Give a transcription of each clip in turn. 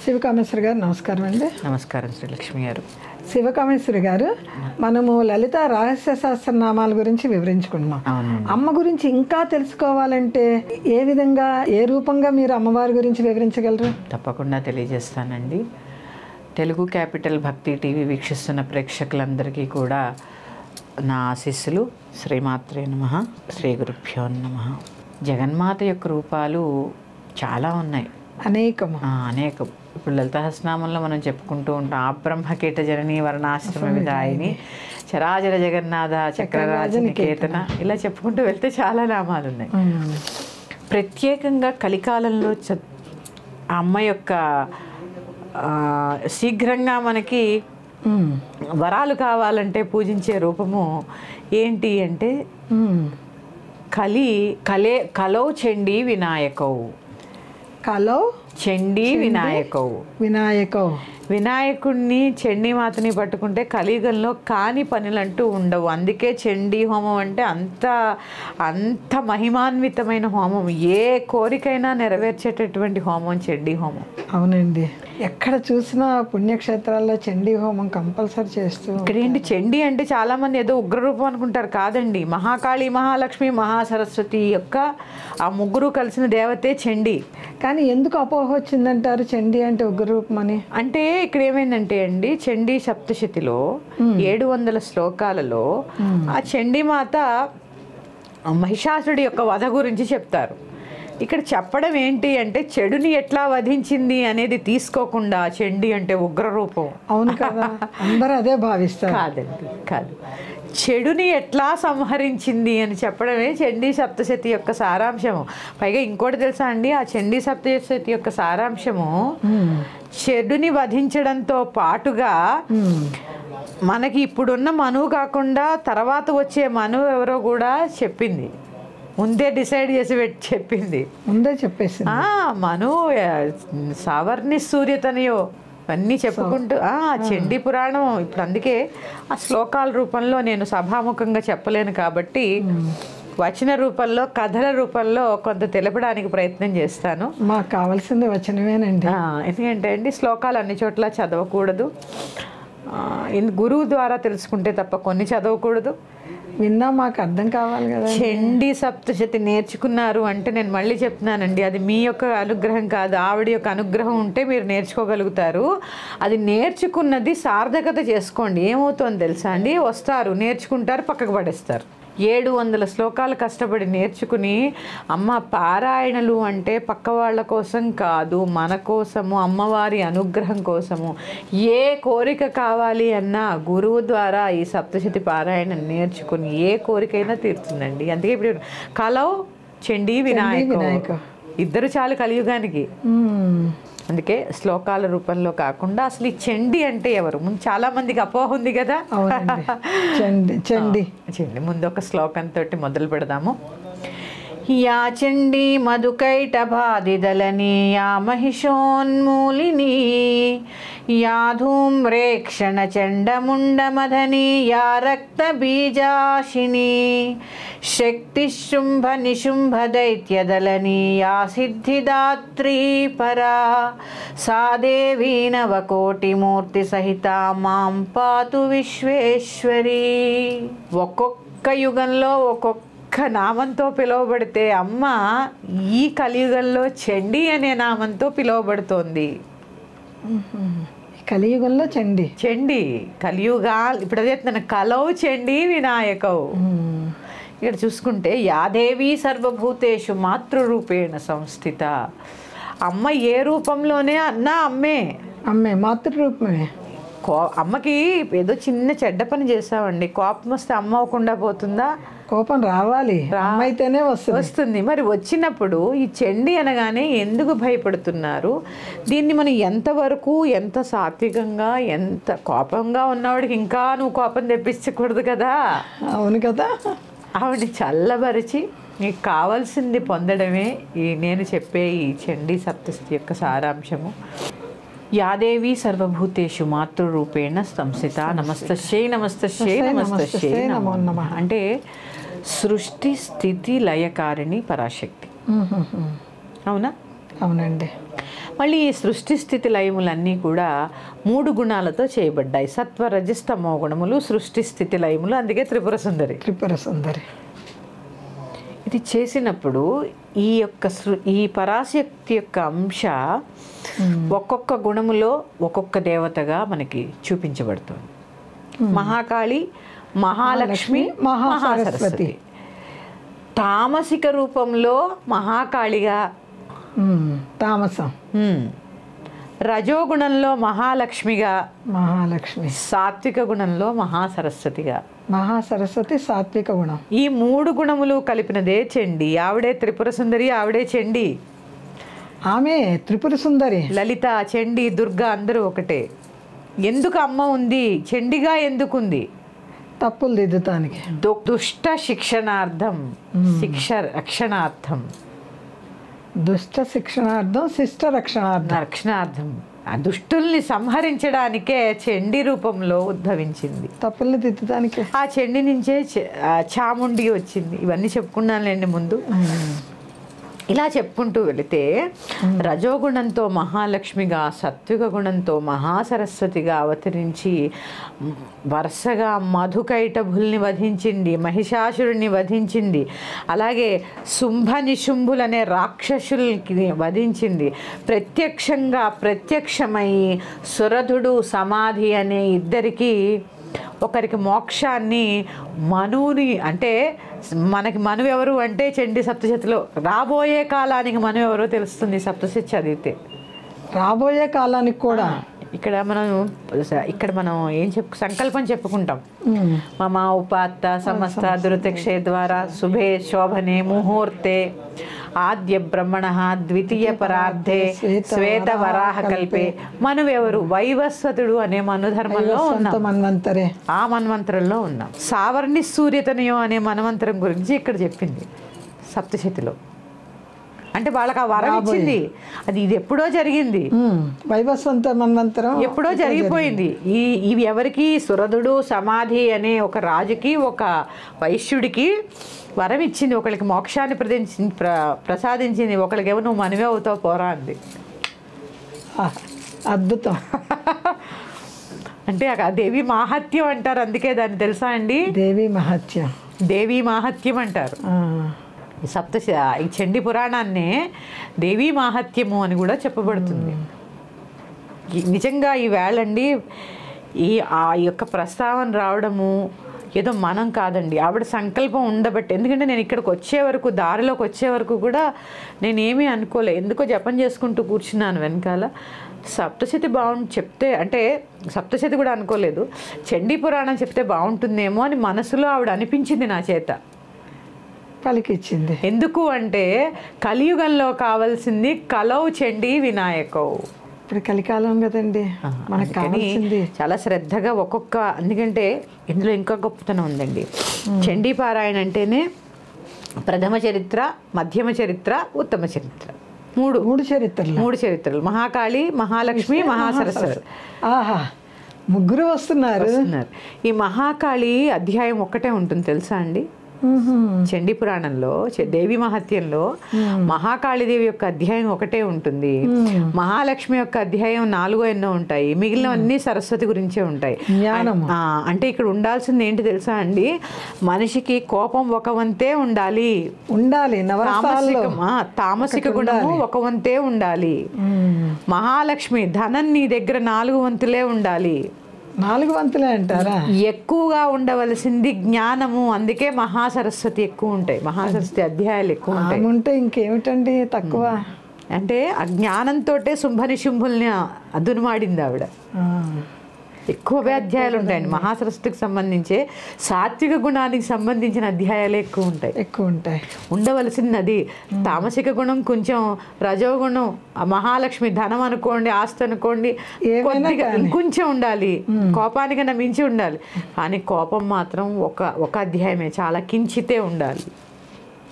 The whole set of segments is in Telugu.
శివకామేశ్వరి గారు నమస్కారం అండి. నమస్కారం శ్రీలక్ష్మి గారు. శివకామేశ్వరి గారు, మనము లలిత రహస్య సహస్రనామాల గురించి వివరించుకుంటున్నాం. అమ్మ గురించి ఇంకా తెలుసుకోవాలంటే ఏ విధంగా, ఏ రూపంగా మీరు అమ్మవారి గురించి వివరించగలరు? తప్పకుండా తెలియజేస్తానండి. తెలుగు క్యాపిటల్ భక్తి టీవీ వీక్షిస్తున్న ప్రేక్షకులందరికీ కూడా నా ఆశీస్సులు. శ్రీమాత్రే నమః, శ్రీ గురుభ్యో నమః. జగన్మాత యొక్క రూపాలు చాలా ఉన్నాయి, అనేకం. ఇప్పుడు లలిత సహస్రనామంలో మనం చెప్పుకుంటూ ఉంటాం, అబ్రహ్మకీట జనని వర్ణాశ్రమ విదాయిని చరాచర జగన్నాథ చక్రరాజ నికేతన, ఇలా చెప్పుకుంటూ వెళ్తే చాలా నామాలు ఉన్నాయి. ప్రత్యేకంగా కలికాలంలో ఆ అమ్మ యొక్క శీఘ్రంగా మనకి వరాలు కావాలంటే పూజించే రూపము ఏంటి అంటే కలౌ చండీ వినాయకౌ. కలౌ చండీ వినాయకౌ. వినాయకుడిని చండీమాతని పట్టుకుంటే కలియుగంలో కాని పనులంటూ ఉండవు. అందుకే చండీ హోమం అంటే అంత మహిమాన్వితమైన హోమం. ఏ కోరికైనా నెరవేర్చేటటువంటి హోమం చండీ హోమం. అవునండి, ఎక్కడ చూసినా పుణ్యక్షేత్రాల్లో చండీ హోమం కంపల్సరీ చేస్తూ. ఇక్కడ ఏంటి చండీ అంటే చాలామంది ఏదో ఉగ్రరూపం అనుకుంటారు. కాదండి, మహాకాళి, మహాలక్ష్మి, మహాసరస్వతి యొక్క ఆ ముగ్గురు కలిసిన దేవతే చండీ. కానీ ఎందుకు అపోహ వచ్చిందంటారు చండీ అంటే ఉగ్రరూపం అని? అంటే ఇక్కడ ఏమైందంటే అండి, చండీ సప్తశతిలో 700 శ్లోకాలలో ఆ చండీమాత మహిషాసుడి యొక్క వధ గురించి చెప్తారు. ఇక్కడ చెప్పడం ఏంటి అంటే చెడుని ఎట్లా వధించింది అనేది తీసుకోకుండా చండీ అంటే ఉగ్రరూపం. అవును కదా, అందరూ అదే భావిస్తారు. కాదు, చెడుని ఎట్లా సంహరించింది అని చెప్పడమే చండీ సప్తశతి యొక్క సారాంశము. పైగా ఇంకోటి తెలుసా అండి, ఆ చండీ సప్తశతి యొక్క సారాంశము చెడుని వధించడంతో పాటుగా మనకి ఇప్పుడున్న మనువు కాకుండా తర్వాత వచ్చే మనువు ఎవరో కూడా చెప్పింది. ముందే డిసైడ్ చేసి చెప్పింది, ముందే చెప్పేసి. మను సావర్ణి సూర్యతనయో అన్నీ చెప్పుకుంటూ చండీ పురాణం. ఇప్పుడు అందుకే ఆ శ్లోకాల రూపంలో నేను సభాముఖంగా చెప్పలేను కాబట్టి వచన రూపంలో, కథల రూపంలో కొంత తెలపడానికి ప్రయత్నం చేస్తాను. మాకు కావాల్సింది వచనమేనండి. ఎందుకంటే అండి, శ్లోకాలు అన్ని చోట్ల చదవకూడదు. గురువు ద్వారా తెలుసుకుంటే తప్ప కొన్ని చదవకూడదు. విన్నా మాకు అర్థం కావాలి కదా. చండీ సప్తశతి నేర్చుకున్నారు అంటే నేను మళ్ళీ చెప్తున్నానండి, అది మీ యొక్క అనుగ్రహం కాదు, ఆవిడ యొక్క అనుగ్రహం ఉంటే మీరు నేర్చుకోగలుగుతారు. అది నేర్చుకున్నది సార్థకత చేసుకోండి. ఏమవుతుందో తెలుసా అండి, వస్తారు, నేర్చుకుంటారు, పక్కకు పడేస్తారు. 700 శ్లోకాలు కష్టపడి నేర్చుకుని అమ్మ పారాయణలు అంటే పక్క వాళ్ళ కోసం కాదు, మన కోసము, అమ్మవారి అనుగ్రహం కోసము. ఏ కోరిక కావాలి అన్నా గురువు ద్వారా ఈ సప్తశతి పారాయణ నేర్చుకుని ఏ కోరికైనా తీరుతుందండి. అందుకే ఇప్పుడు కలౌ చండీ వినాయక ఇద్దరు చాలు కలియుగానికి. అందుకే శ్లోకాల రూపంలో కాకుండా అసలు ఈ చండీ అంటే ఎవరు, ముందు చాలా మందికి అపోహ ఉంది కదా. చండీ ముందు ఒక శ్లోకంతో మొదలు పెడదాము. యా చండీ మధుకైటభాదిదలని యా మహిషోన్మూలిని యా ధూమ్రేక్షణ చండముండమధని యా రక్త బీజాశిని శక్తి శుంభ నిశుంభ దైత్యదలని యా సిద్ధిదాత్రీ పరా సా దేవీ నవకోటిమూర్తి సహిత మాం పాతు విశ్వేశ్వరి. ఒక్కొక్క యుగంలో ఒక్కొక్క నామంతో పిలువబడితే అమ్మ ఈ కలియుగంలో చండీ అనే నామంతో పిలువబడుతోంది. కలియుగంలో చండీ కలియుగా ఇప్పుడు అదే తన కలౌ చండీ వినాయకౌ. ఇక్కడ చూసుకుంటే యాదేవి సర్వభూతేషు మాతృరూపేణ సంస్థిత. అమ్మ ఏ రూపంలోనే అన్నా అమ్మే మాతృరూపమే. అమ్మకి ఏదో చిన్న చెడ్డ పని చేసామండి, కోపం వస్తే అమ్మ అవ్వకుండా పోతుందా? కోపం రావాలి, అయితేనే వస్తుంది. మరి వచ్చినప్పుడు ఈ చండీ అనగానే ఎందుకు భయపడుతున్నారు? దీన్ని మనం ఎంతవరకు, ఎంత సాత్వికంగా, ఎంత కోపంగా ఉన్నవాడికి ఇంకా నువ్వు కోపం తెప్పించకూడదు కదా. అవును కదా. ఆవిడని చల్లబరిచి నీకు కావాల్సింది పొందడమే నేను చెప్పే ఈ చండీ సప్తశతి యొక్క సారాంశము. యాదేవి సర్వభూతేషు మాతృరూపేణ సంస్థిత నమస్తశ్చై నమస్తశ్చై నమస్తశ్చై నమో నమః. అంటే సృష్టి స్థితి లయకారిణి పరాశక్తి. అవునా? అవునండి. మళ్ళీ ఈ సృష్టి స్థితి లయములన్నీ కూడా 3 గుణాలతో చేయబడ్డాయి. సత్వ రజస్తమో గుణములు, సృష్టి స్థితి లయములు, అందుకే త్రిపుర సుందరి. త్రిపుర సుందరి ఇది చేసినప్పుడు ఈ పరాశక్తి యొక్క అంశ ఒక్కొక్క గుణములో ఒక్కొక్క దేవతగా మనకి చూపించబడుతుంది. మహాకాళి, మహాలక్ష్మి, మహాసరస్వతి. తామసిక రూపంలో మహాకాళిగా, తామసం. రజోగుణంలో మహాలక్ష్మిగా, మహాలక్ష్మి. సాత్విక గుణంలో మహాసరస్వతిగా. మహాసరస్వతి సాత్విక గుణం. ఈ 3 గుణములు కలిపినదే చండి. ఆవిడే త్రిపుర సుందరి, ఆవిడే చండి. ఆమె త్రిపుర సుందరి. లలిత, చండి, దుర్గా అందరూ ఒకటే. ఎందుకు అమ్మ ఉంది? చండిగా ఎందుకుంది? తప్పులు దిద్దుతానికి. దుష్ట శిక్షణార్థం, శిక్ష రక్షణార్థం. దుష్ట శిక్షణార్థం, శిష్ట రక్షణార్థం. ఆ దుష్టుల్ని సంహరించడానికే చండి రూపంలో ఉద్భవించింది. తప్పుల్ని దిద్దుతానికి. ఆ చండి నుంచే చాముండి వచ్చింది. ఇవన్నీ చెప్పుకున్నానులేండి ముందు. ఇలా చెప్పుకుంటూ వెళితే రజోగుణంతో మహాలక్ష్మిగా, సాత్విక గుణంతో మహాసరస్వతిగా అవతరించి వరుసగా మధుకైటభుల్ని వధించింది, మహిషాసురుణ్ణి వధించింది, అలాగే శుంభ నిశుంభులనే రాక్షసుల్ని వధించింది. ప్రత్యక్షమై సురధుడు, సమాధి అనే ఇద్దరికి, ఒకరికి మోక్షాన్ని, మనువుని, అంటే మనకి మనువు ఎవరు అంటే చండి సప్తశతిలో రాబోయే కాలానికి మనువు ఎవరో తెలుస్తుంది సప్తశతి చదివితే. రాబోయే కాలానికి కూడా ఇక్కడ మనం ఏం సంకల్పం చెప్పుకుంటాం. మమ ఉపాత్త సమస్త దురతిక్షే ద్వారా శుభే శోభనే ముహూర్తే ఆద్య బ్రహ్మణ ద్వితీయ పరార్థే శ్వేత వరాహ కల్పే. మనువెవరు? వైవస్వతుడు అనే మనుధర్మంలో ఉన్నాం. ఆ మన్వంతరంలో ఉన్నాం. సావర్ణి సూర్యతనయో అనే మన్వంతరం గురించి ఇక్కడ చెప్పింది సప్తశతిలో. అంటే వాళ్ళకి ఆ వరం ఇచ్చింది. ఇది ఎప్పుడో జరిగింది. వైవస్వంత మన్వంతరం ఎప్పుడో జరిగిపోయింది. ఇవి ఎవరికి? సురధుడు, సమాధి అనే ఒక రాజుకి, ఒక వైశ్యుడికి వరం ఇచ్చింది. ఒకరికి మోక్షాన్ని ప్రసాదించింది. ఒకరికి ఏమో నువ్వు మనవే అవుతావు పోరా అంది. అద్భుతం. అంటే దేవి మాహత్యం అంటారు. అందుకే దాన్ని తెలుసా అండి? దేవి మాహత్యం అంటారు. ఈ చండీ పురాణాన్నే దేవీ మాహత్యము అని కూడా చెప్పబడుతుంది. నిజంగా ఈ వేళండి ఆ యొక్క ప్రస్తావన రావడము ఏదో మనం కాదండి, ఆవిడ సంకల్పం ఉండబట్టి. ఎందుకంటే నేను ఇక్కడికి వచ్చే వరకు, దారిలోకి వచ్చే వరకు కూడా నేనేమీ అనుకోలే. ఎందుకో జపం చేసుకుంటూ కూర్చున్నాను వెనకాల. సప్తశతి చెప్తే, అంటే సప్తశతి కూడా అనుకోలేదు, చండీ పురాణం చెప్తే బాగుంటుందేమో అని మనసులో ఆవిడ అనిపించింది నా చేత. పలికిచ్చింది. ఎందుకు అంటే కలియుగంలో కావాల్సింది కలౌ చండీ వినాయకౌ. ఇప్పుడు కలికాలం కదండి, మనకు కావాల్సింది. చాలా శ్రద్ధగా ఎందుకంటే ఇందులో ఇంకా గొప్పతనం ఉందండి. చండీ పారాయణ అంటేనే ప్రథమ చరిత్ర, మధ్యమ చరిత్ర, ఉత్తమ చరిత్ర. మూడు చరిత్రలు. మహాకాళి, మహాలక్ష్మి, మహాసరస్వతి. ఆహా, ముగ్గురు వస్తున్నారు. ఈ మహాకాళి అధ్యాయం ఒక్కటే ఉంటుంది తెలుసా అండి? చండీ పురాణంలో, దేవి మహత్యంలో మహాకాళీదేవి యొక్క అధ్యాయం ఒకటే ఉంటుంది. మహాలక్ష్మి యొక్క అధ్యాయం 4 ఎన్నో ఉంటాయి. మిగిలినవన్నీ సరస్వతి గురించే ఉంటాయి. అంటే ఇక్కడ ఉండాల్సింది ఏంటి తెలుసా అండి? మనిషికి కోపం ఒక వంతే ఉండాలి. తామసిక గుణము ఒక వంతే ఉండాలి. మహాలక్ష్మి ధనం నీ దగ్గర 4 వంతులే ఉండాలి. 4 వంతులే అంటారా? ఎక్కువగా ఉండవలసింది జ్ఞానము. అందుకే మహాసరస్వతి ఎక్కువ ఉంటాయి, మహాసరస్వతి అధ్యాయాలు ఎక్కువ ఉంటాయి. ఉంటే ఇంకేమిటండి తక్కువ? అంటే ఆ జ్ఞానంతో శుంభనిశుంభుల్ని అదునుమాడింది ఆవిడ. ఎక్కువ అధ్యాయాలు ఉంటాయండి మహాసరస్వతికి సంబంధించే. సాత్విక గుణానికి సంబంధించిన అధ్యాయాలే ఎక్కువ ఉంటాయి. ఉండవలసింది అది. తామసిక గుణం కొంచెం, రజోగుణం, మహాలక్ష్మి ధనం అనుకోండి, ఆస్తి అనుకోండి, ఇంకొంచెం ఉండాలి. కోపానికన్నా మించి ఉండాలి. కానీ కోపం మాత్రం ఒక అధ్యాయమే, చాలా కించితే ఉండాలి.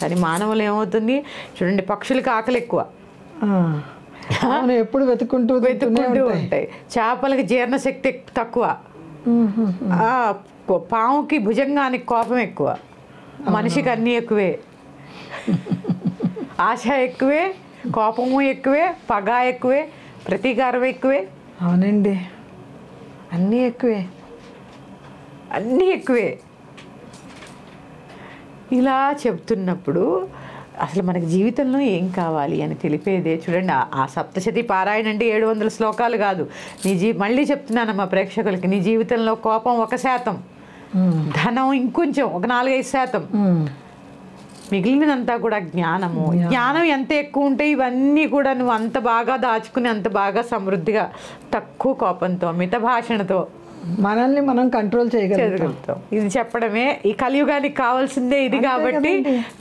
కానీ మానవులు ఏమవుతుంది చూడండి, పక్షులకి ఆకలి ఎక్కువ, ఎప్పుడు వెతుక్కుంటూ ఉంటాయి. చేపలకి జీర్ణశక్తి తక్కువ, పాముకి భుజంగానికి కోపం ఎక్కువ, మనిషికి అన్నీ ఎక్కువే, ఆశ ఎక్కువే, కోపము ఎక్కువే, పగ ఎక్కువే, ప్రతీకారం ఎక్కువే. అవునండి, అన్నీ ఎక్కువే, అన్నీ ఎక్కువే. ఇలా చెప్తున్నప్పుడు అసలు మనకి జీవితంలో ఏం కావాలి అని తెలిపేదే చూడండి. ఆ సప్తశతి పారాయణ అంటే 700 శ్లోకాలు కాదు. మళ్ళీ చెప్తున్నానమ్మా ప్రేక్షకులకి, నీ జీవితంలో కోపం 1%, ధనం ఇంకొంచెం ఒక 4-5%, మిగిలినంతా కూడా జ్ఞానము. జ్ఞానం ఎంత ఎక్కువ ఉంటే ఇవన్నీ కూడా నువ్వు అంత బాగా దాచుకుని అంత బాగా సమృద్ధిగా తక్కువ కోపంతో మిత భాషణతో మనల్ని మనం కంట్రోల్ చేయగలుగుతాం. ఇది చెప్పడమే ఈ కలియుగానికి కావాల్సిందే ఇది. కాబట్టి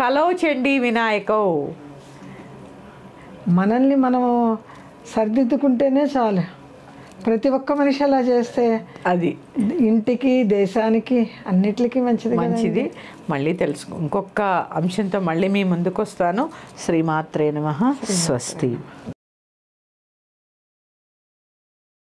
కలౌ చండీ వినాయకౌ, మనల్ని మనం సరిదిద్దుకుంటేనే చాలు. ప్రతి ఒక్క మనిషి అలా చేస్తే అది ఇంటికి, దేశానికి, అన్నిటికీ మంచిది. మళ్ళీ తెలుసుకో, ఇంకొక అంశంతో మళ్ళీ మీ ముందుకు వస్తాను. శ్రీమాత్రే నమః. స్వస్తి.